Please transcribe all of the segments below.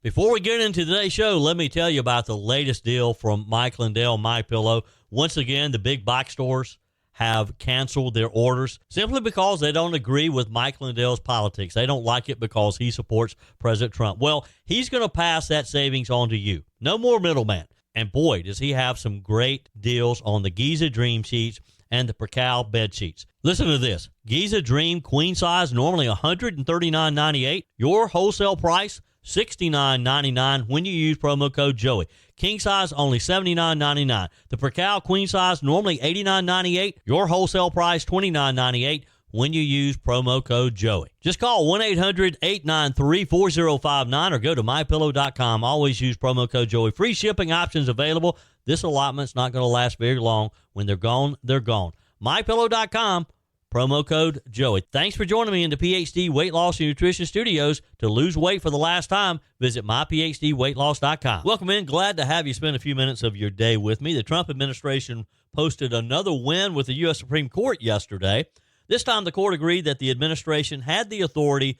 Before we get into today's show, let me tell you about the latest deal from Mike Lindell, MyPillow. Once again, the big box stores have canceled their orders simply because they don't agree with Mike Lindell's politics. They don't like it because he supports President Trump. Well, he's going to pass that savings on to you. No more middleman. And boy, does he have some great deals on the Giza Dream sheets and the Percal bed sheets. Listen to this. Giza Dream queen size, normally $139.98. Your wholesale price, $69.99 when you use promo code Joey. King size, only $79.99. The Percal queen size, normally $89.98. Your wholesale price, $29.98 when you use promo code Joey. Just call 1-800-893-4059 or go to MyPillow.com. Always use promo code Joey. Free shipping options available. This allotment's not going to last very long. When they're gone, they're gone. MyPillow.com. Promo code Joey. Thanks for joining me in the PhD Weight Loss and Nutrition Studios. To lose weight for the last time, visit myphdweightloss.com. Welcome in. Glad to have you spend a few minutes of your day with me. The Trump administration posted another win with the U.S. Supreme Court yesterday. This time the court agreed that the administration had the authority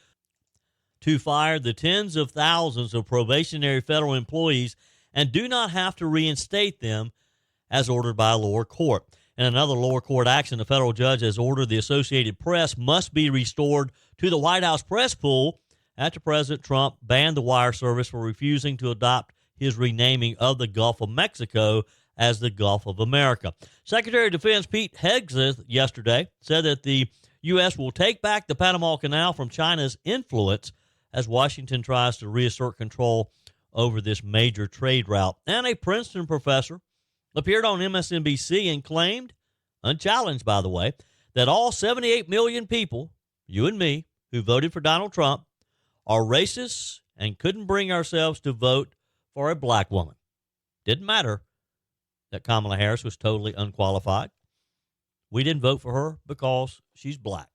to fire the tens of thousands of probationary federal employees and do not have to reinstate them as ordered by a lower court. In another lower court action, the federal judge has ordered the Associated Press must be restored to the White House press pool after President Trump banned the wire service for refusing to adopt his renaming of the Gulf of Mexico as the Gulf of America. Secretary of Defense Pete Hegseth yesterday said that the U.S. will take back the Panama Canal from China's influence as Washington tries to reassert control over this major trade route. And a Princeton professor appeared on MSNBC and claimed, unchallenged by the way, that all 78 million people, you and me, who voted for Donald Trump, are racist and couldn't bring ourselves to vote for a black woman. Didn't matter that Kamala Harris was totally unqualified. We didn't vote for her because she's black.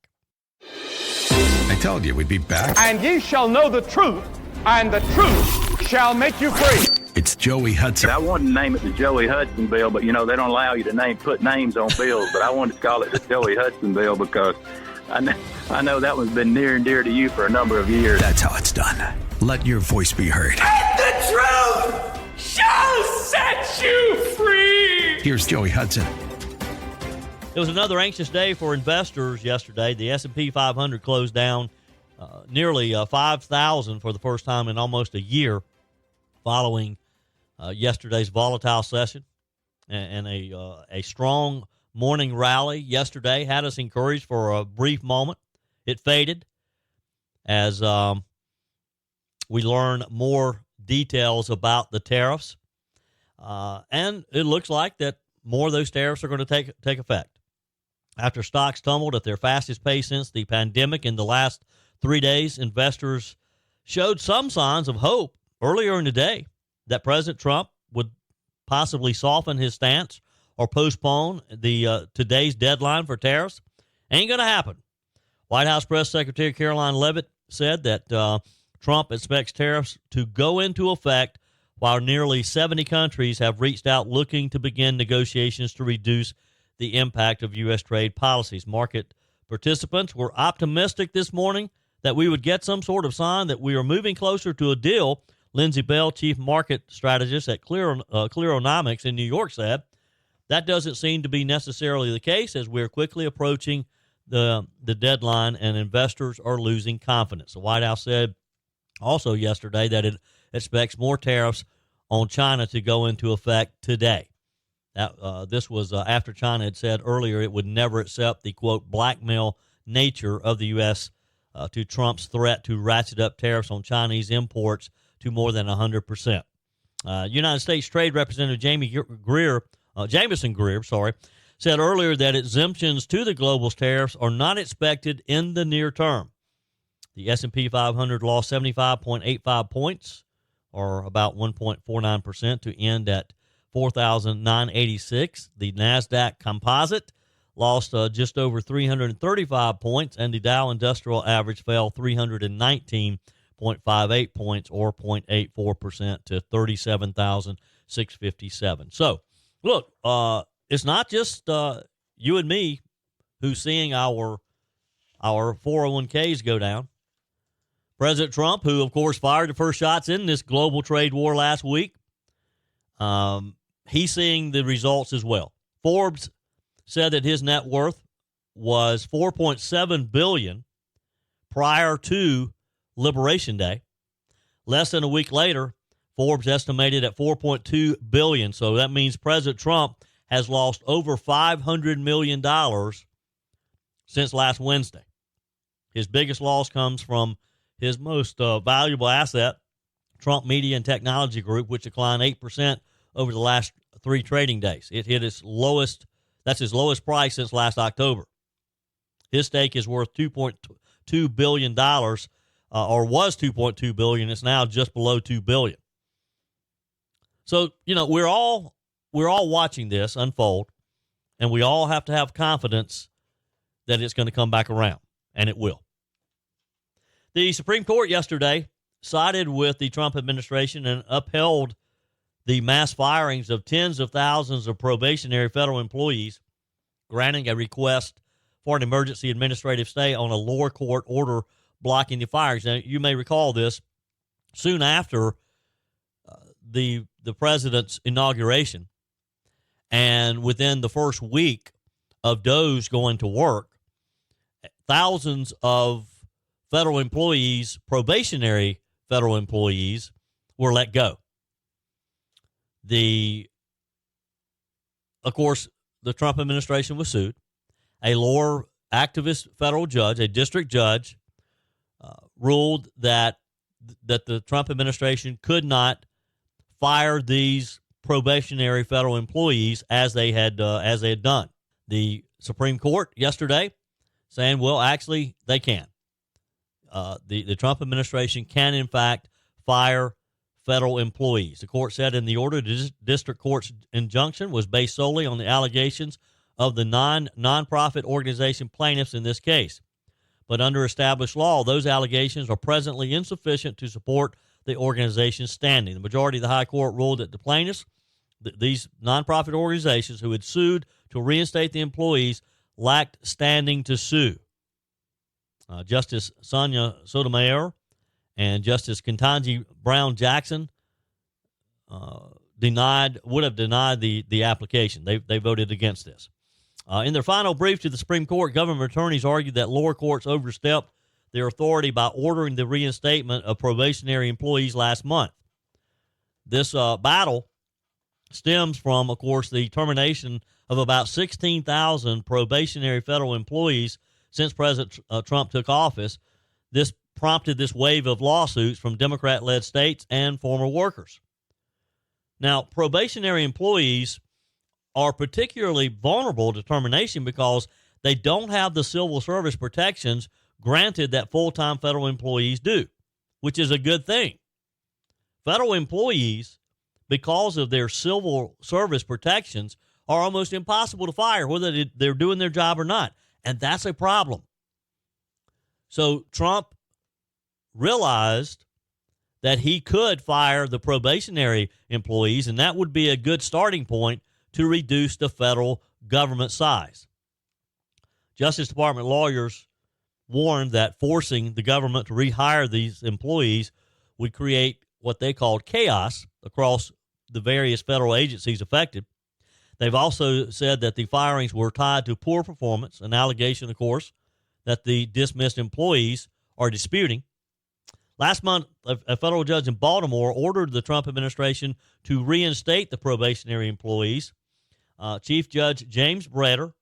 I told you we'd be back. And ye shall know the truth, and the truth shall make you free. It's Joey Hudson. I wanted to name it the Joey Hudson bill, but, you know, they don't allow you to put names on bills. But I wanted to call it the Joey Hudson bill because I know that one's been near and dear to you for a number of years. That's how it's done. Let your voice be heard. And the truth shall set you free. Here's Joey Hudson. It was another anxious day for investors yesterday. The S&P 500 closed down nearly 5,000 for the first time in almost a year following yesterday's volatile session and a strong morning rally yesterday had us encouraged for a brief moment. It faded as we learn more details about the tariffs. And it looks like that more of those tariffs are going to take effect. After stocks tumbled at their fastest pace since the pandemic in the last 3 days, investors showed some signs of hope earlier in the day that President Trump would possibly soften his stance or postpone the today's deadline for tariffs. Ain't going to happen. White House Press Secretary Caroline Leavitt said that Trump expects tariffs to go into effect while nearly 70 countries have reached out looking to begin negotiations to reduce the impact of U.S. trade policies. Market participants were optimistic this morning that we would get some sort of sign that we are moving closer to a deal. Lindsay Bell, chief market strategist at Clearonomics in New York, said that doesn't seem to be necessarily the case as we're quickly approaching the deadline and investors are losing confidence. The White House said also yesterday that it expects more tariffs on China to go into effect today. This was after China had said earlier it would never accept the, quote, blackmail nature of the U.S. To Trump's threat to ratchet up tariffs on Chinese imports to more than 100%. United States Trade Representative Jamieson Greer, said earlier that exemptions to the global tariffs are not expected in the near term. The S&P 500 lost 75.85 points, or about 1.49%, to end at 4,986. The NASDAQ Composite lost just over 335 points, and the Dow Industrial Average fell 319.58 points, or 0.84%, to 37,657. So, look, it's not just you and me who's seeing our 401ks go down. President Trump, who, of course, fired the first shots in this global trade war last week, he's seeing the results as well. Forbes said that his net worth was $4.7 billion prior to Liberation Day. Less than a week later, Forbes estimated at $4.2 billion. So that means President Trump has lost over $500 million since last Wednesday. His biggest loss comes from his most valuable asset, Trump Media and Technology Group, which declined 8% over the last 3 trading days. It hit its lowest, that's his lowest price since last October. His stake is worth $2.2 billion, or was $2.2 billion. It's now just below $2 billion. So, you know, we're all watching this unfold, and we all have to have confidence that it's going to come back around, and it will. The Supreme Court yesterday sided with the Trump administration and upheld the mass firings of tens of thousands of probationary federal employees, granting a request for an emergency administrative stay on a lower court order blocking the firings. Now, you may recall this. Soon after the president's inauguration, and within the first week of Doe's going to work, thousands of federal employees, probationary federal employees, were let go. Of course, the Trump administration was sued. A lower activist federal judge, a district judge, ruled that the Trump administration could not fire these probationary federal employees as they had done. The Supreme Court yesterday saying, well, actually, they can. The Trump administration can, in fact, fire federal employees. The court said in the order the district court's injunction was based solely on the allegations of the non-profit organization plaintiffs in this case. But under established law, those allegations are presently insufficient to support the organization's standing. The majority of the high court ruled that the plaintiffs, these nonprofit organizations who had sued to reinstate the employees, lacked standing to sue. Justice Sonia Sotomayor and Justice Ketanji Brown Jackson would have denied the application. They voted against this. In their final brief to the Supreme Court, government attorneys argued that lower courts overstepped their authority by ordering the reinstatement of probationary employees last month. This battle stems from, of course, the termination of about 16,000 probationary federal employees since President Trump took office. This prompted this wave of lawsuits from Democrat-led states and former workers. Now, probationary employees are particularly vulnerable to termination because they don't have the civil service protections granted that full-time federal employees do, which is a good thing. Federal employees, because of their civil service protections, are almost impossible to fire, whether they're doing their job or not, and that's a problem. So Trump realized that he could fire the probationary employees, and that would be a good starting point to reduce the federal government size. Justice Department lawyers warned that forcing the government to rehire these employees would create what they called chaos across the various federal agencies affected. They've also said that the firings were tied to poor performance, an allegation, of course, that the dismissed employees are disputing. Last month, a federal judge in Baltimore ordered the Trump administration to reinstate the probationary employees. Chief Judge James Breder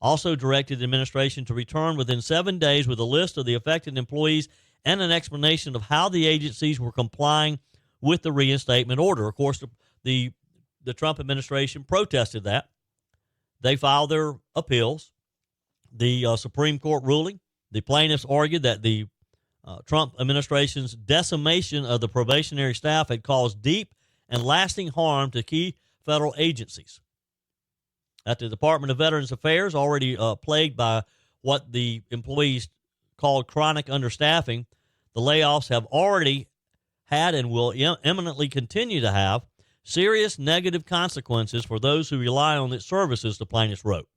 also directed the administration to return within 7 days with a list of the affected employees and an explanation of how the agencies were complying with the reinstatement order. Of course, the Trump administration protested that. They filed their appeals. The Supreme Court ruling, the plaintiffs argued that the Trump administration's decimation of the probationary staff had caused deep and lasting harm to key federal agencies. At the Department of Veterans Affairs, already plagued by what the employees called chronic understaffing, the layoffs have already had and will imminently continue to have serious negative consequences for those who rely on its services, the plaintiffs wrote.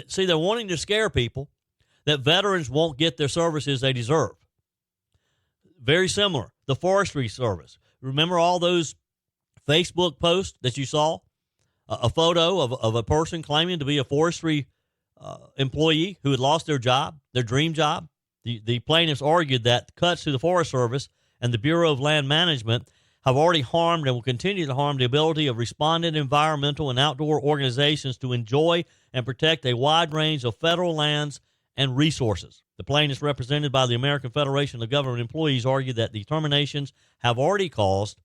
See, they're wanting to scare people that veterans won't get their services they deserve. very similar. The Forestry Service. Remember all those Facebook posts that you saw? A photo of a person claiming to be a forestry employee who had lost their job, their dream job. The plaintiffs argued that cuts to the Forest Service and the Bureau of Land Management have already harmed and will continue to harm the ability of respondent environmental and outdoor organizations to enjoy and protect a wide range of federal lands and resources. The plaintiffs, represented by the American Federation of Government Employees, argued that the terminations have already caused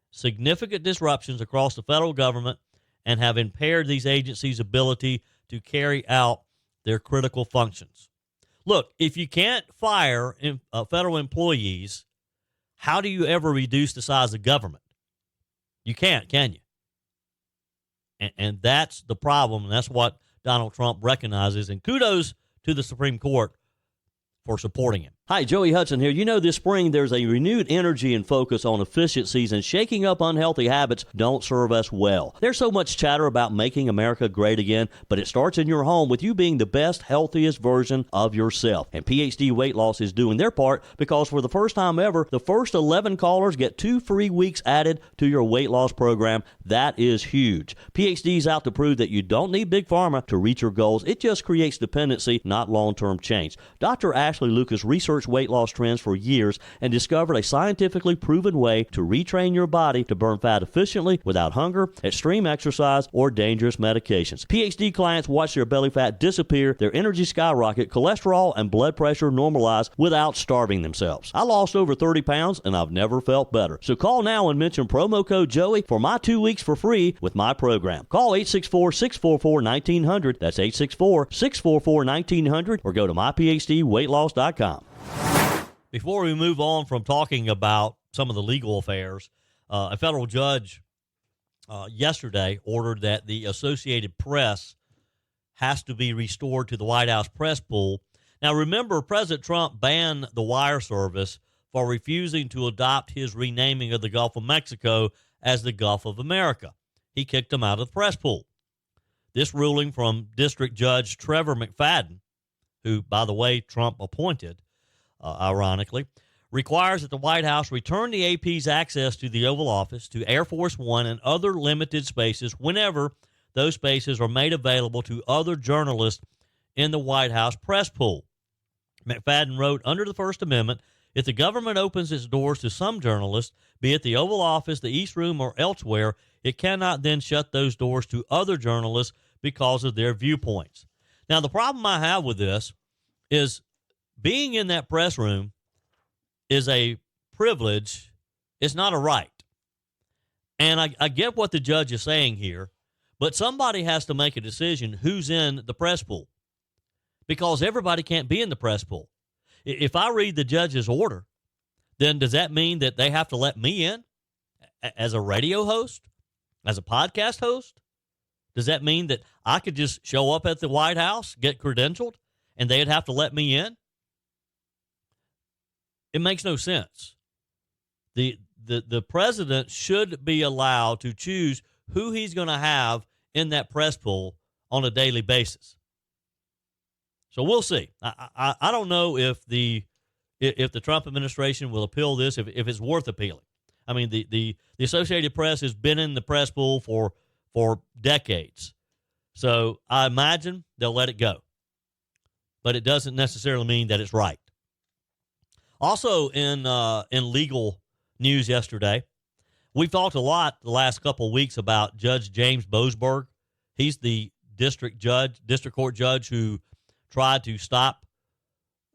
significant disruptions across the federal government and have impaired these agencies' ability to carry out their critical functions. Look, if you can't fire federal employees, how do you ever reduce the size of government? You can't, can you? And that's the problem, and that's what Donald Trump recognizes. And kudos to the Supreme Court for supporting him. Hi, Joey Hudson here. You know, this spring there's a renewed energy and focus on efficiencies, and shaking up unhealthy habits don't serve us well. There's so much chatter about making America great again, but it starts in your home with you being the best, healthiest version of yourself. And PhD Weight Loss is doing their part, because for the first time ever, the first 11 callers get 2 free weeks added to your weight loss program. That is huge. PhD's out to prove that you don't need Big Pharma to reach your goals. It just creates dependency, not long-term change. Dr. Ashley Lucas researched weight loss trends for years and discovered a scientifically proven way to retrain your body to burn fat efficiently without hunger, extreme exercise, or dangerous medications. PhD clients watch their belly fat disappear, their energy skyrocket, cholesterol and blood pressure normalize without starving themselves. I lost over 30 pounds and I've never felt better. So call now and mention promo code Joey for my 2 weeks for free with my program. Call 864-644-1900. That's 864-644-1900, or go to myphdweightloss.com. Before we move on from talking about some of the legal affairs, a federal judge yesterday ordered that the Associated Press has to be restored to the White House press pool. Now, remember, President Trump banned the wire service for refusing to adopt his renaming of the Gulf of Mexico as the Gulf of America. He kicked him out of the press pool. This ruling from District Judge Trevor McFadden, who, by the way, Trump appointed, ironically, requires that the White House return the AP's access to the Oval Office, to Air Force One, and other limited spaces whenever those spaces are made available to other journalists in the White House press pool. McFadden wrote, under the First Amendment, if the government opens its doors to some journalists, be it the Oval Office, the East Room, or elsewhere, it cannot then shut those doors to other journalists because of their viewpoints. Now, the problem I have with this is being in that press room is a privilege. It's not a right. And I get what the judge is saying here, but somebody has to make a decision who's in the press pool, because everybody can't be in the press pool. If I read the judge's order, then does that mean that they have to let me in as a radio host, as a podcast host? Does that mean that I could just show up at the White House, get credentialed, and they'd have to let me in? It makes no sense. The president should be allowed to choose who he's going to have in that press pool on a daily basis. So we'll see. I don't know if the Trump administration will appeal this, if it's worth appealing. I mean, the Associated Press has been in the press pool for decades. So I imagine they'll let it go. But it doesn't necessarily mean that it's right. Also in legal news yesterday, we've talked a lot the last couple of weeks about Judge James Boasberg. He's the district court judge who tried to stop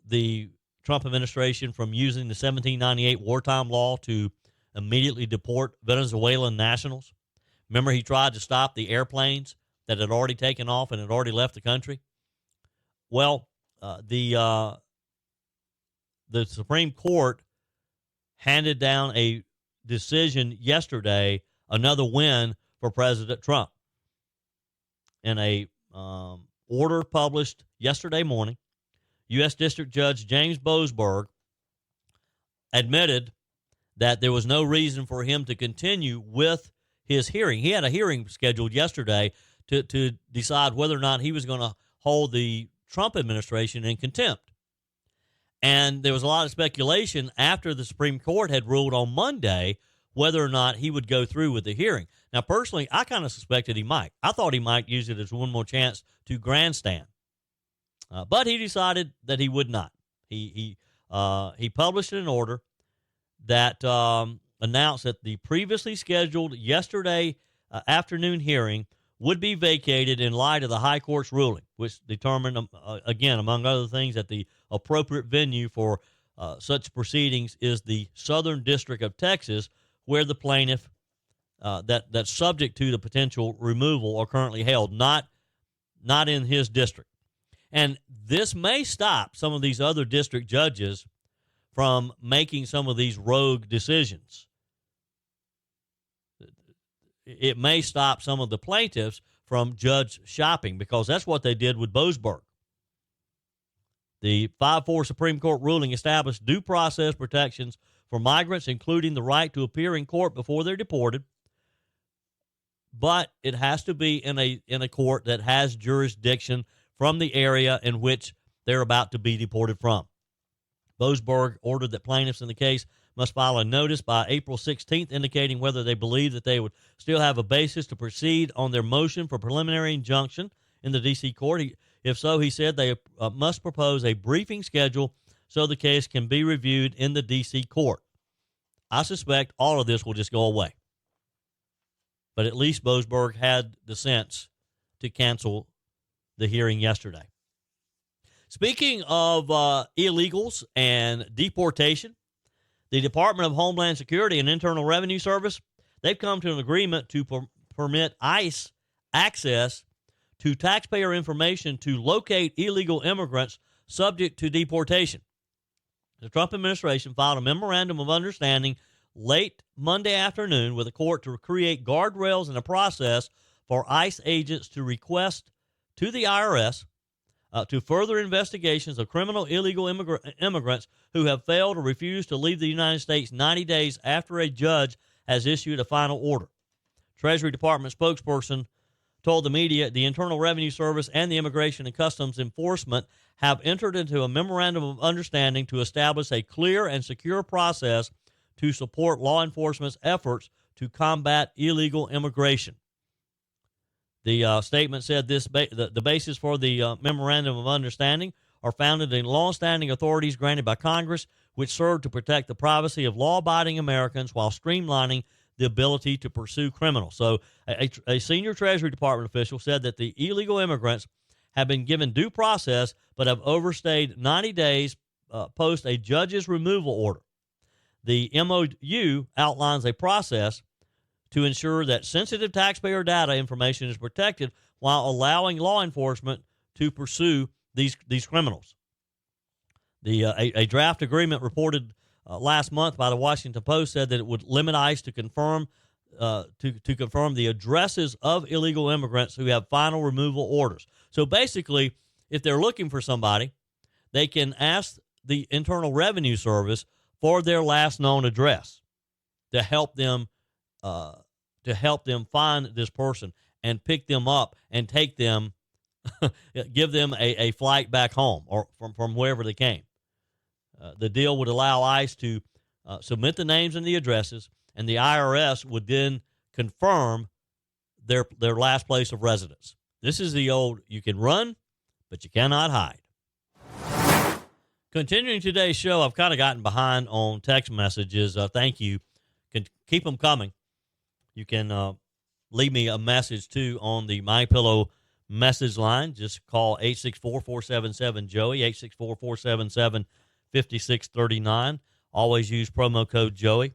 the Trump administration from using the 1798 wartime law to immediately deport Venezuelan nationals. Remember, he tried to stop the airplanes that had already taken off and had already left the country. Well, the Supreme Court handed down a decision yesterday, another win for President Trump. In a order published yesterday morning, U.S. District Judge James Boasberg admitted that there was no reason for him to continue with his hearing. He had a hearing scheduled yesterday to decide whether or not he was going to hold the Trump administration in contempt. And there was a lot of speculation after the Supreme Court had ruled on Monday whether or not he would go through with the hearing. Now, personally, I kind of suspected he might. I thought he might use it as one more chance to grandstand. But he decided that he would not. He published an order that announced that the previously scheduled yesterday afternoon hearing would be vacated in light of the High Court's ruling, which determined, again, among other things, that the appropriate venue for such proceedings is the Southern District of Texas, where the plaintiff that's subject to the potential removal are currently held, not in his district. And this may stop some of these other district judges from making some of these rogue decisions. It may stop some of the plaintiffs from judge shopping, because that's what they did with Boasberg. The 5-4 Supreme Court ruling established due process protections for migrants, including the right to appear in court before they're deported, but it has to be in a court that has jurisdiction from the area in which they're about to be deported from. Boasberg ordered that plaintiffs in the case must file a notice by April 16th indicating whether they believe that they would still have a basis to proceed on their motion for preliminary injunction in the D.C. court. If so, he said they must propose a briefing schedule so the case can be reviewed in the D.C. court. I suspect all of this will just go away. But at least Boasberg had the sense to cancel the hearing yesterday. Speaking of illegals and deportation, the Department of Homeland Security and Internal Revenue Service, they've come to an agreement to permit ICE access to taxpayer information to locate illegal immigrants subject to deportation. The Trump administration filed a memorandum of understanding late Monday afternoon with the court to create guardrails and a process for ICE agents to request to the IRS to further investigations of criminal illegal immigrants who have failed or refused to leave the United States 90 days after a judge has issued a final order. Treasury Department spokesperson told the media the Internal Revenue Service and the Immigration and Customs Enforcement have entered into a memorandum of understanding to establish a clear and secure process to support law enforcement's efforts to combat illegal immigration. The statement said the basis for the memorandum of understanding are founded in longstanding authorities granted by Congress, which serve to protect the privacy of law-abiding Americans while streamlining the ability to pursue criminals. So a senior Treasury Department official said that the illegal immigrants have been given due process but have overstayed 90 days post a judge's removal order. The MOU outlines a process to ensure that sensitive taxpayer data information is protected while allowing law enforcement to pursue these criminals. A draft agreement reported last month by the Washington Post said that it would limit ICE to confirm the addresses of illegal immigrants who have final removal orders. So basically, if they're looking for somebody, they can ask the Internal Revenue Service for their last known address to help them find this person and pick them up and take them, give them a flight back home or from wherever they came. The deal would allow ICE to submit the names and the addresses, and the IRS would then confirm their last place of residence. This is the old, you can run, but you cannot hide. Continuing today's show, I've kind of gotten behind on text messages. Thank you. Can keep them coming. You can leave me a message, too, on the MyPillow message line. Just call 864-477-JOEY, 864-477-5639. Always use promo code Joey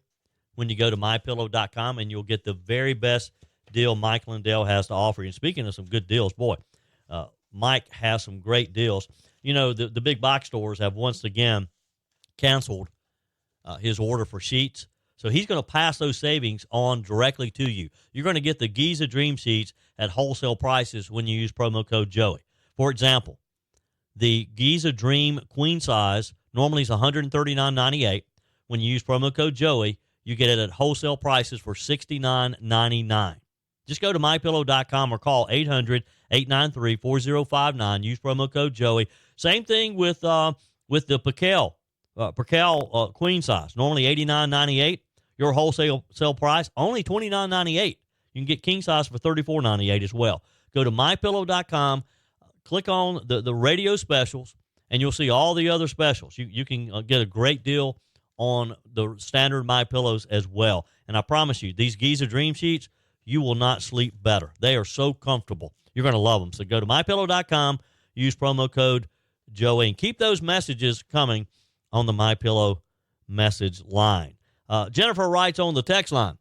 when you go to MyPillow.com, and you'll get the very best deal Mike Lindell has to offer you. And speaking of some good deals, boy, Mike has some great deals. You know, the big box stores have once again canceled his order for sheets. So he's going to pass those savings on directly to you. You're going to get the Giza Dream Sheets at wholesale prices when you use promo code Joey. For example, the Giza Dream Queen Size normally is $139.98. When you use promo code Joey, you get it at wholesale prices for $69.99. Just go to MyPillow.com or call 800-893-4059. Use promo code Joey. Same thing with the Piquel Percale queen size, normally $89.98. Your wholesale sale price, only $29.98. You can get king size for $34.98 as well. Go to mypillow.com, click on the radio specials, and you'll see all the other specials. You can get a great deal on the standard MyPillows as well. And I promise you, these Giza Dream Sheets, you will not sleep better. They are so comfortable. You're going to love them. So go to mypillow.com, use promo code Joey, and keep those messages coming on the MyPillow message line. Jennifer writes on the text line,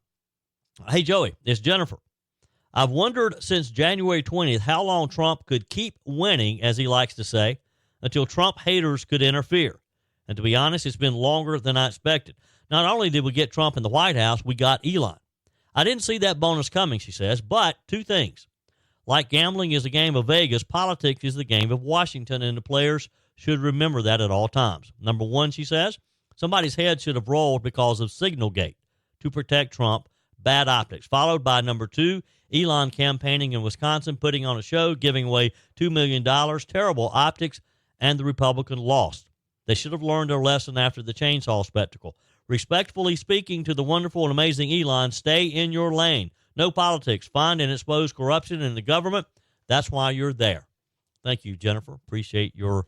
"Hey, Joey, it's Jennifer. I've wondered since January 20th how long Trump could keep winning, as he likes to say, until Trump haters could interfere. And to be honest, it's been longer than I expected. Not only did we get Trump in the White House, we got Elon. I didn't see that bonus coming," she says, "but two things. Like gambling is a game of Vegas, politics is the game of Washington, and the players should remember that at all times. Number one," she says, "somebody's head should have rolled because of Signalgate to protect Trump, bad optics. Followed by number two, Elon campaigning in Wisconsin, putting on a show, giving away $2 million, terrible optics, and the Republican lost. They should have learned their lesson after the chainsaw spectacle. Respectfully speaking to the wonderful and amazing Elon, stay in your lane. No politics. Find and expose corruption in the government. That's why you're there." Thank you, Jennifer. Appreciate your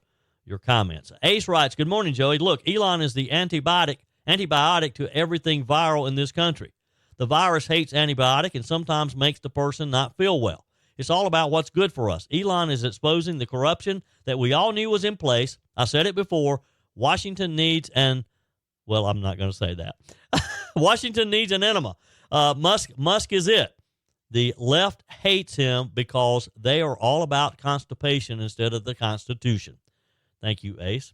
comments. Ace writes, "Good morning, Joey. Look, Elon is the antibiotic to everything viral in this country. The virus hates antibiotic and sometimes makes the person not feel well. It's all about what's good for us. Elon is exposing the corruption that we all knew was in place. I said it before. Washington needs an..." Well, I'm not going to say that. "Washington needs an enema. Musk is it. The left hates him because they are all about constipation instead of the Constitution." Thank you, Ace.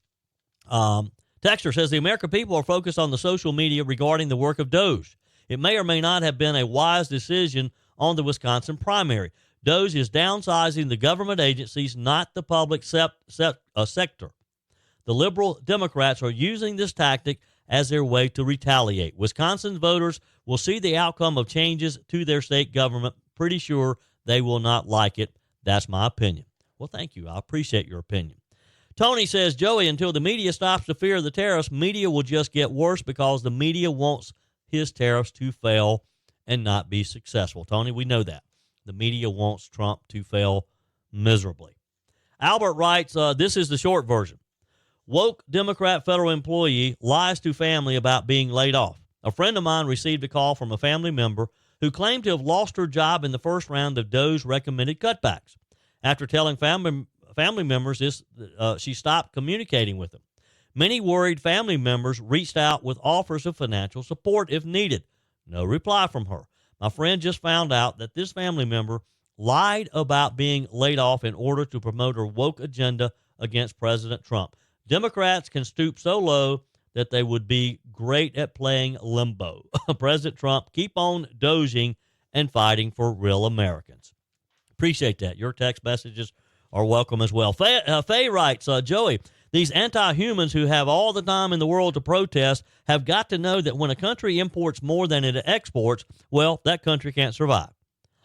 Texter says, "The American people are focused on the social media regarding the work of Doge. It may or may not have been a wise decision on the Wisconsin primary. Doge is downsizing the government agencies, not the public sector. The liberal Democrats are using this tactic as their way to retaliate. Wisconsin voters will see the outcome of changes to their state government. Pretty sure they will not like it. That's my opinion." Well, thank you. I appreciate your opinion. Tony says, "Joey, until the media stops the fear of the tariffs, media will just get worse because the media wants his tariffs to fail and not be successful." Tony, we know that. The media wants Trump to fail miserably. Albert writes, this is the short version. "Woke Democrat federal employee lies to family about being laid off. A friend of mine received a call from a family member who claimed to have lost her job in the first round of Doe's recommended cutbacks. After telling family members this, she stopped communicating with them. Many worried family members reached out with offers of financial support if needed. No reply from her. My friend just found out that this family member lied about being laid off in order to promote her woke agenda against President Trump. Democrats can stoop so low that they would be great at playing limbo. President Trump, keep on dozing and fighting for real Americans." Appreciate that. Your text messages are welcome as well. Faye writes, "Joey, these anti-humans who have all the time in the world to protest have got to know that when a country imports more than it exports, well, that country can't survive.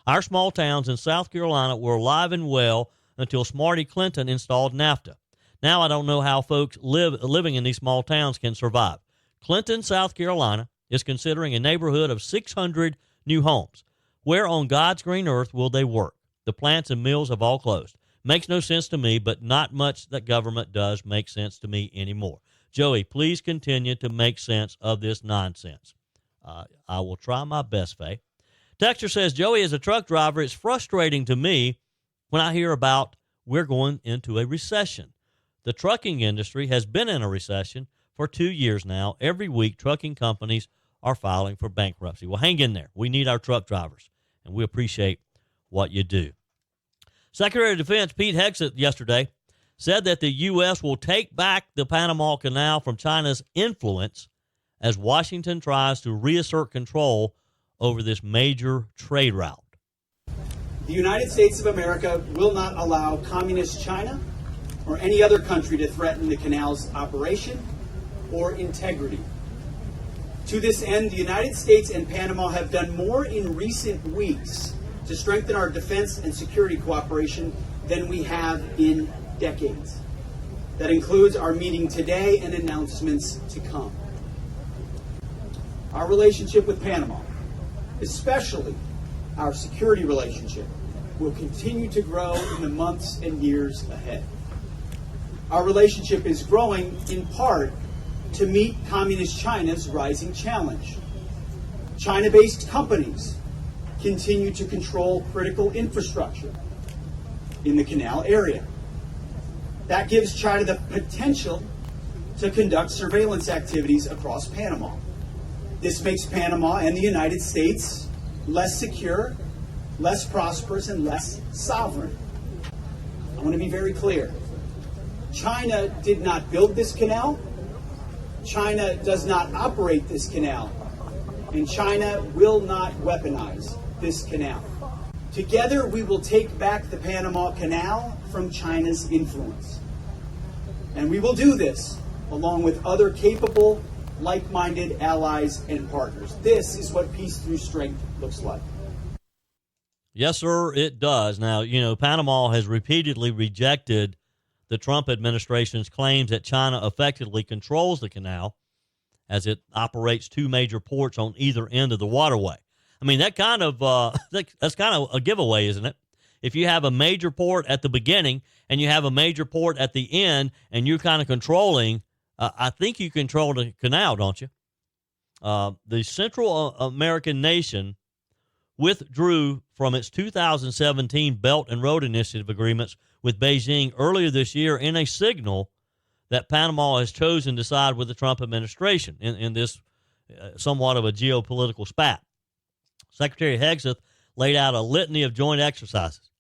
Our small towns in South Carolina were alive and well until Smarty Clinton installed NAFTA. Now I don't know how folks living in these small towns can survive. Clinton, South Carolina, is considering a neighborhood of 600 new homes. Where on God's green earth will they work? The plants and mills have all closed. Makes no sense to me, but not much that government does make sense to me anymore. Joey, please continue to make sense of this nonsense." I will try my best, Faye. Texter says, "Joey, as a truck driver, it's frustrating to me when I hear about we're going into a recession. The trucking industry has been in a recession for 2 years now. Every week, trucking companies are filing for bankruptcy." Well, hang in there. We need our truck drivers, and we appreciate what you do. Secretary of Defense Pete Hegseth yesterday said that the U.S. will take back the Panama Canal from China's influence as Washington tries to reassert control over this major trade route. "The United States of America will not allow communist China or any other country to threaten the canal's operation or integrity. To this end, the United States and Panama have done more in recent weeks to strengthen our defense and security cooperation than we have in decades. that includes our meeting today and announcements to come. Our relationship with Panama, especially our security relationship, will continue to grow in the months and years ahead. Our relationship is growing in part to meet Communist China's rising challenge. China-based companies continue to control critical infrastructure in the canal area. That gives China the potential to conduct surveillance activities across Panama. This makes Panama and the United States less secure, less prosperous, and less sovereign. I want to be very clear. China did not build this canal. China does not operate this canal. And China will not weaponize this canal. Together, we will take back the Panama Canal from China's influence. And we will do this along with other capable, like-minded allies and partners. This is what peace through strength looks like. Yes, sir, it does. Now, Panama has repeatedly rejected the Trump administration's claims that China effectively controls the canal as it operates two major ports on either end of the waterway. I mean, that's kind of a giveaway, isn't it? If you have a major port at the beginning and you have a major port at the end and you're kind of controlling, I think you control the canal, don't you? The Central American nation withdrew from its 2017 Belt and Road Initiative agreements with Beijing earlier this year in a signal that Panama has chosen to side with the Trump administration in this somewhat of a geopolitical spat. Secretary Hegseth laid out a litany of joint exercises,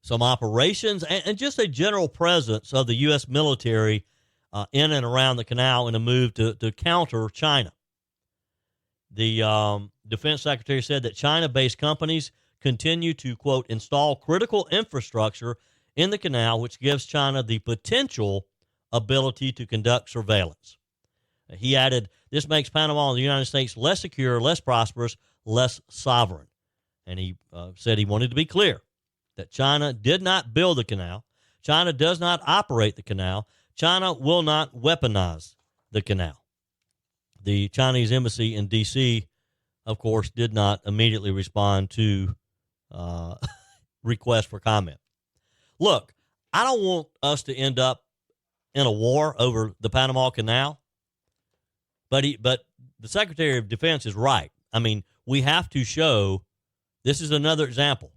some operations, and just a general presence of the U.S. military in and around the canal in a move to counter China. The defense secretary said that China-based companies continue to, quote, install critical infrastructure in the canal, which gives China the potential ability to conduct surveillance. He added, this makes Panama and the United States less secure, less prosperous, less sovereign. And he said he wanted to be clear that China did not build the canal. China does not operate the canal. China will not weaponize the canal. The Chinese embassy in D.C., of course, did not immediately respond to requests for comment. Look, I don't want us to end up in a war over the Panama Canal, but the Secretary of Defense is right. I mean, we have to show, this is another example,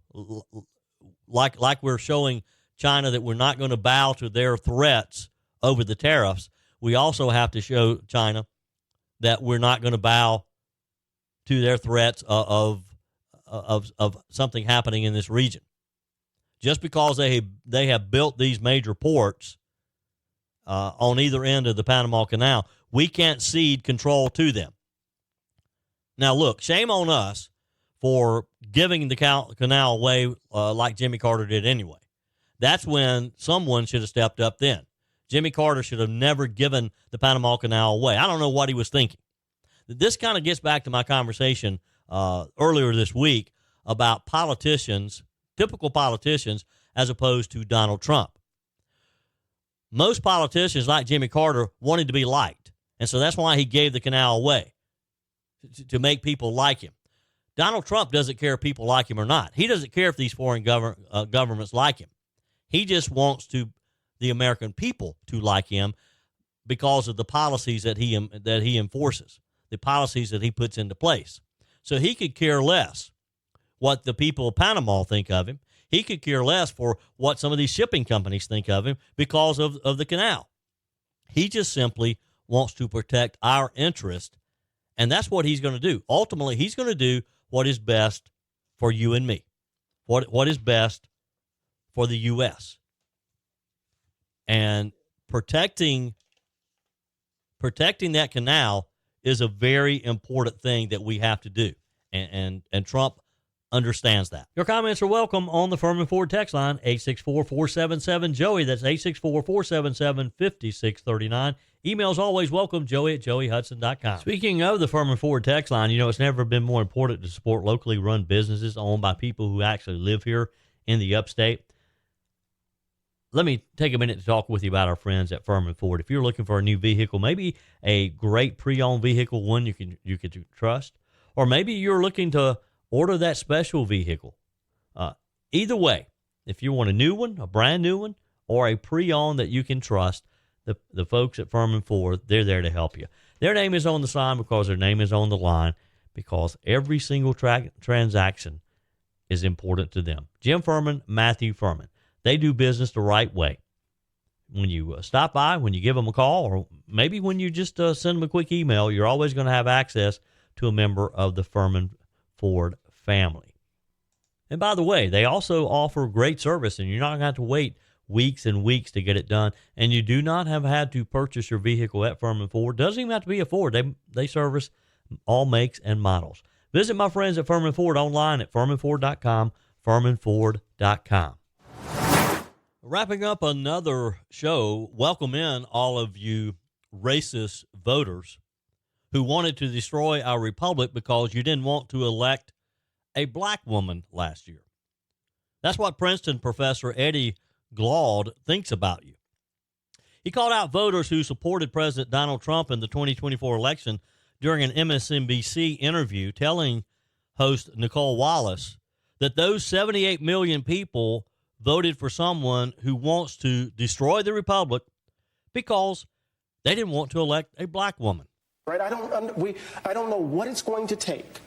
like we're showing China that we're not going to bow to their threats over the tariffs. We also have to show China that we're not going to bow to their threats of something happening in this region. Just because they have built these major ports on either end of the Panama Canal, we can't cede control to them. Now, look, shame on us for giving the canal away like Jimmy Carter did anyway. That's when someone should have stepped up then. Jimmy Carter should have never given the Panama Canal away. I don't know what he was thinking. This kind of gets back to my conversation earlier this week about politicians, typical politicians, as opposed to Donald Trump. Most politicians, like Jimmy Carter, wanted to be liked, and so that's why he gave the canal away, to make people like him. Donald Trump doesn't care if people like him or not. He doesn't care if these foreign governments like him. He just wants the American people to like him because of the policies that he enforces, the policies that he puts into place. So he could care less what the people of Panama think of him. He could care less for what some of these shipping companies think of him because of the canal. He just simply wants to protect our interest, and that's what he's going to do. Ultimately, he's going to do what is best for you and me, what is best for the U.S. And protecting that canal is a very important thing that we have to do, and Trump understands that. Your comments are welcome on the Furman Ford text line, 864-477-JOEY. That's 864-477-5639. Emails always welcome, joey@joeyhudson.com. Speaking of the Furman Ford text line, it's never been more important to support locally run businesses owned by people who actually live here in the upstate. let me take a minute to talk with you about our friends at Furman Ford. If you're looking for a new vehicle, maybe a great pre-owned vehicle, one you can trust, or maybe you're looking to order that special vehicle. Either way, if you want a new one, a brand new one, or a pre-owned that you can trust, the folks at Furman Ford, they're there to help you. Their name is on the sign because their name is on the line, because every single transaction is important to them. Jim Furman, Matthew Furman. They do business the right way. When you stop by, when you give them a call, or maybe when you just send them a quick email, you're always going to have access to a member of the Furman Ford family. And by the way, they also offer great service, and you're not going to have to wait weeks and weeks to get it done. And you do not have had to purchase your vehicle at Furman Ford. Doesn't even have to be a Ford. They service all makes and models. Visit my friends at Furman Ford online at FurmanFord.com, FurmanFord.com. Wrapping up another show, welcome in all of you racist voters who wanted to destroy our republic because you didn't want to elect a black woman last year. That's what Princeton Professor Eddie Glaude thinks about you. He called out voters who supported President Donald Trump in the 2024 election during an MSNBC interview, telling host Nicole Wallace that those 78 million people voted for someone who wants to destroy the republic because they didn't want to elect a black woman. Right? I don't know what it's going to take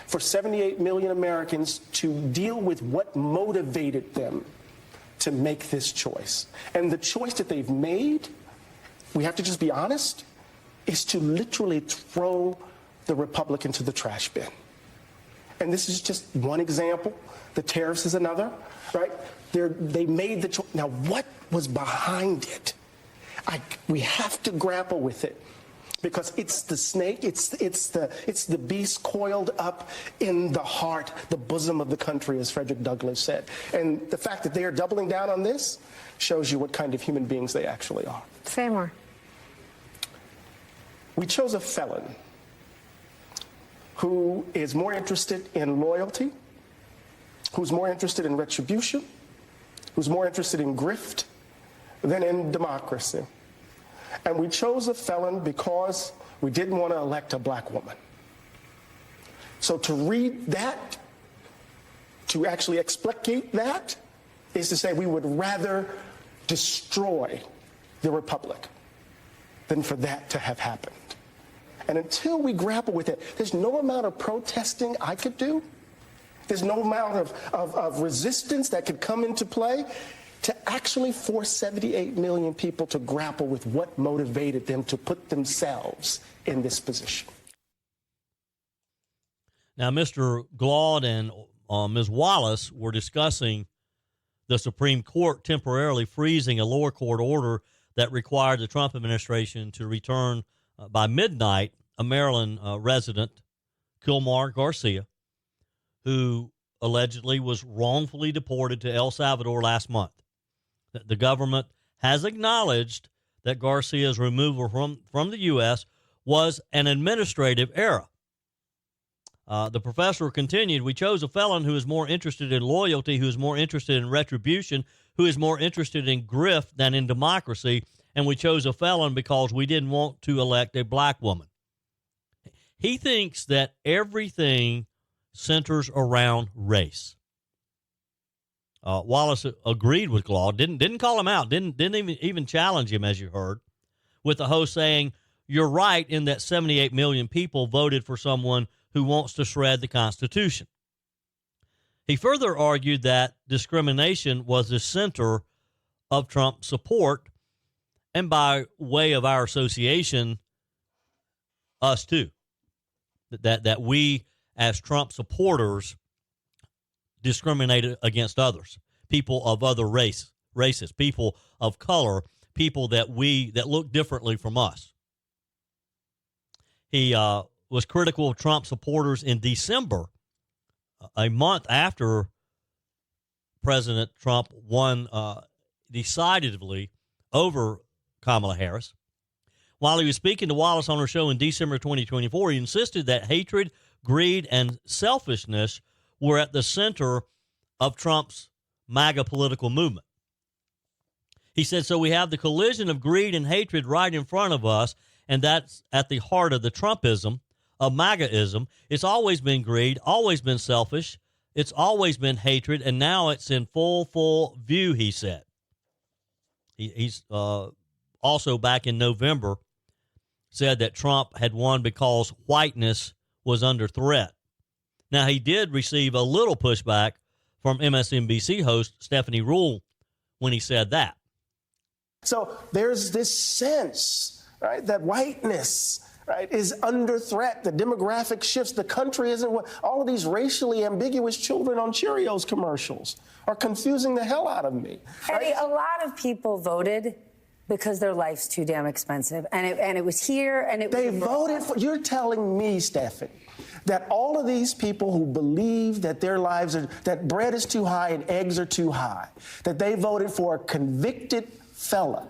for 78 million Americans to deal with what motivated them to make this choice. And the choice that they've made, we have to just be honest, is to literally throw the republic into the trash bin. And this is just one example. The tariffs is another, right? They made the choice. Now, what was behind it? We have to grapple with it, because it's the snake, it's the beast coiled up in the heart, the bosom of the country, as Frederick Douglass said. And the fact that they are doubling down on this shows you what kind of human beings they actually are. Say more. We chose a felon who is more interested in loyalty, who's more interested in retribution, who's more interested in grift than in democracy. And we chose a felon because we didn't want to elect a black woman. So to read that, to actually explicate that, is to say we would rather destroy the republic than for that to have happened. And until we grapple with it, there's no amount of protesting I could do. There's no amount of resistance that could come into play to actually force 78 million people to grapple with what motivated them to put themselves in this position. Now, Mr. Glaude and Ms. Wallace were discussing the Supreme Court temporarily freezing a lower court order that required the Trump administration to return by midnight a Maryland resident, Kilmar Garcia, who allegedly was wrongfully deported to El Salvador last month. The government has acknowledged that Garcia's removal from the U.S. was an administrative error. The professor continued, we chose a felon who is more interested in loyalty, who is more interested in retribution, who is more interested in grift than in democracy, and we chose a felon because we didn't want to elect a black woman. He thinks that everything centers around race. Wallace agreed with Glaude, didn't call him out, didn't even challenge him, as you heard, with the host saying, you're right in that 78 million people voted for someone who wants to shred the Constitution. He further argued that discrimination was the center of Trump's support, and by way of our association, us too, that we as Trump supporters discriminated against others, people of other races, people of color, people that look differently from us. He was critical of Trump supporters in December, a month after President Trump won decisively over Kamala Harris. While he was speaking to Wallace on her show in December 2024, he insisted that hatred, greed, and selfishness were at the center of Trump's MAGA political movement. He said, so we have the collision of greed and hatred right in front of us, and that's at the heart of the Trumpism, of MAGAism. It's always been greed, always been selfish. It's always been hatred, and now it's in full view, he said. He's also back in November said that Trump had won because whiteness was under threat. Now, he did receive a little pushback from MSNBC host Stephanie Ruhle when he said that. So there's this sense, right, that whiteness, right, is under threat. The demographic shifts. The country isn't what all of these racially ambiguous children on Cheerios commercials are confusing the hell out of me. Right? Eddie, a lot of people voted because their life's too damn expensive, and it was here, and it. They was voted for. You're telling me, Stephanie, that all of these people who believe that their lives are that bread is too high and eggs are too high, that they voted for a convicted felon,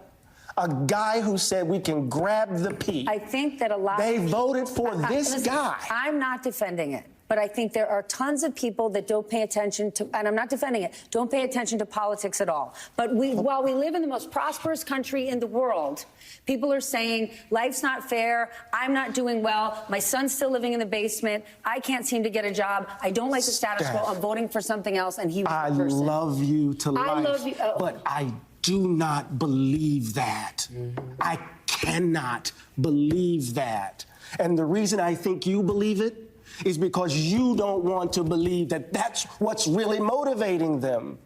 a guy who said we can grab the pea. I think that a lot. They voted for this listen, guy. I'm not defending it. But I think there are tons of people that don't pay attention to, and I'm not defending it, don't pay attention to politics at all. But while we live in the most prosperous country in the world, people are saying, life's not fair, I'm not doing well, my son's still living in the basement, I can't seem to get a job, I don't like the status quo, I'm voting for something else, and he was the person. I love you to life, I love you, but I do not believe that. I cannot believe that. And the reason I think you believe it is because you don't want to believe that that's what's really motivating them.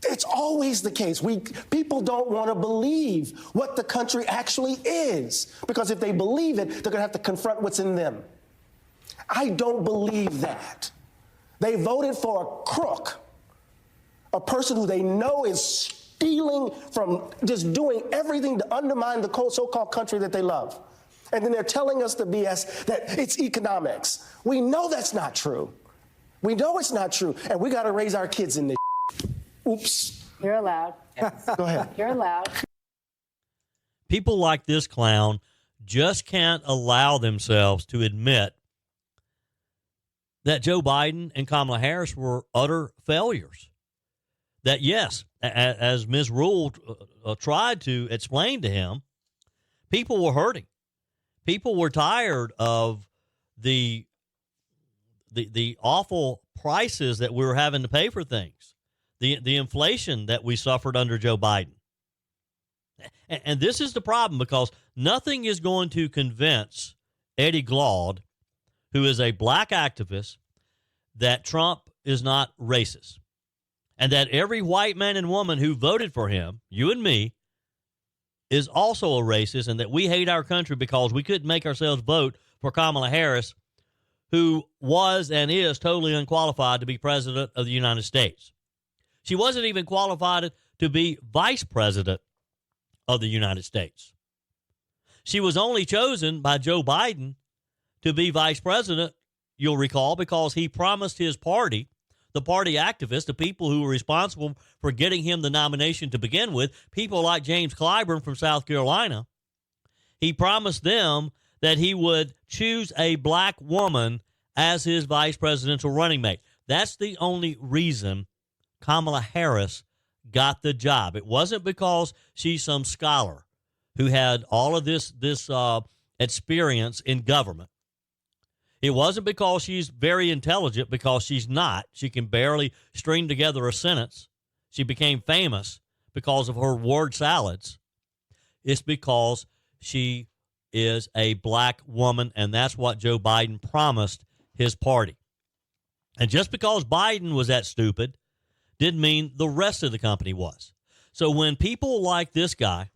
It's always the case. People don't want to believe what the country actually is, because if they believe it, they're going to have to confront what's in them. I don't believe that. They voted for a crook, a person who they know is stealing from, just doing everything to undermine the so-called country that they love. And then they're telling us the BS that it's economics. We know that's not true. We know it's not true. And we got to raise our kids in this. Oops. You're allowed. Go ahead. You're allowed. People like this clown just can't allow themselves to admit that Joe Biden and Kamala Harris were utter failures. That, yes, as Ms. Ruhle tried to explain to him, people were hurting. People were tired of the awful prices that we were having to pay for things, the inflation that we suffered under Joe Biden. And this is the problem, because nothing is going to convince Eddie Glaude, who is a black activist, that Trump is not racist, and that every white man and woman who voted for him, you and me, is also a racist, and that we hate our country because we couldn't make ourselves vote for Kamala Harris, who was and is totally unqualified to be president of the United States. She wasn't even qualified to be vice president of the United States. She was only chosen by Joe Biden to be vice president, you'll recall, because he promised his party, the party activists, the people who were responsible for getting him the nomination to begin with, people like James Clyburn from South Carolina, he promised them that he would choose a black woman as his vice presidential running mate. That's the only reason Kamala Harris got the job. It wasn't because she's some scholar who had all of this experience in government. It wasn't because she's very intelligent, because she's not. She can barely string together a sentence. She became famous because of her word salads. It's because she is a black woman, and that's what Joe Biden promised his party. And just because Biden was that stupid didn't mean the rest of the company was. So when people like this guy,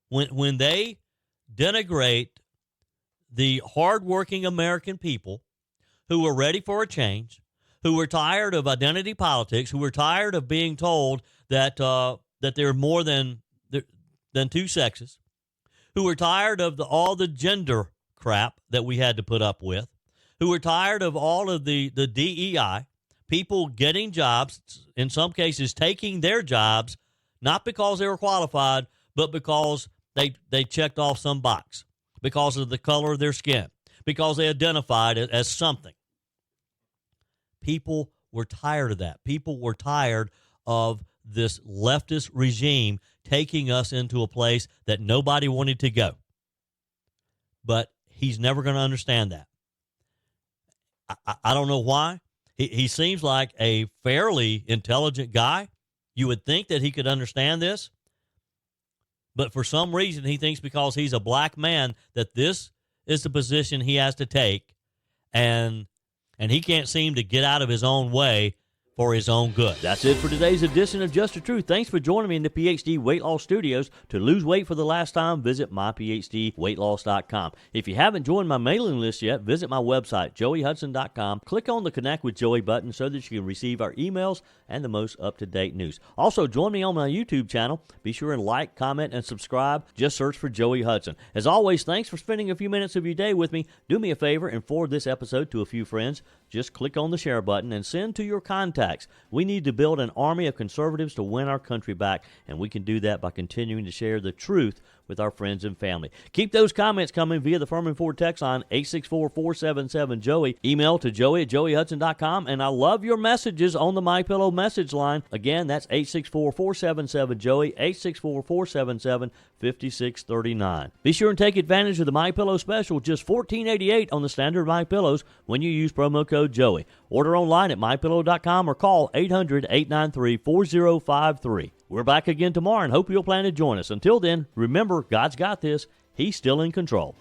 when they denigrate the hardworking American people who were ready for a change, who were tired of identity politics, who were tired of being told that they're more than two sexes, who were tired of all the gender crap that we had to put up with, who were tired of all of the DEI, people getting jobs, in some cases taking their jobs, not because they were qualified, but because they checked off some box, because of the color of their skin, because they identified it as something. People were tired of that. People were tired of this leftist regime taking us into a place that nobody wanted to go. But he's never going to understand that. I don't know why. He seems like a fairly intelligent guy. You would think that he could understand this. But for some reason, he thinks because he's a black man that this is the position he has to take. And he can't seem to get out of his own way for his own good. That's it for today's edition of Just the Truth. Thanks for joining me in the PhD Weight Loss Studios. To lose weight for the last time, visit myphdweightloss.com. If you haven't joined my mailing list yet, visit my website, joeyhudson.com. Click on the Connect with Joey button so that you can receive our emails and the most up-to-date news. Also, join me on my YouTube channel. Be sure and like, comment, and subscribe. Just search for Joey Hudson. As always, thanks for spending a few minutes of your day with me. Do me a favor and forward this episode to a few friends. Just click on the share button and send to your contacts. We need to build an army of conservatives to win our country back, and we can do that by continuing to share the truth with our friends and family. Keep those comments coming via the Furman Ford text line, 864-477-JOEY. Email to joey@joeyhudson.com, and I love your messages on the MyPillow message line. Again, that's 864-477-JOEY, 864-477-5639. Be sure and take advantage of the MyPillow special, just $14.88 on the standard MyPillows when you use promo code Joey. Order online at mypillow.com or call 800-893-4053. We're back again tomorrow and hope you'll plan to join us. Until then, remember, God's got this. He's still in control.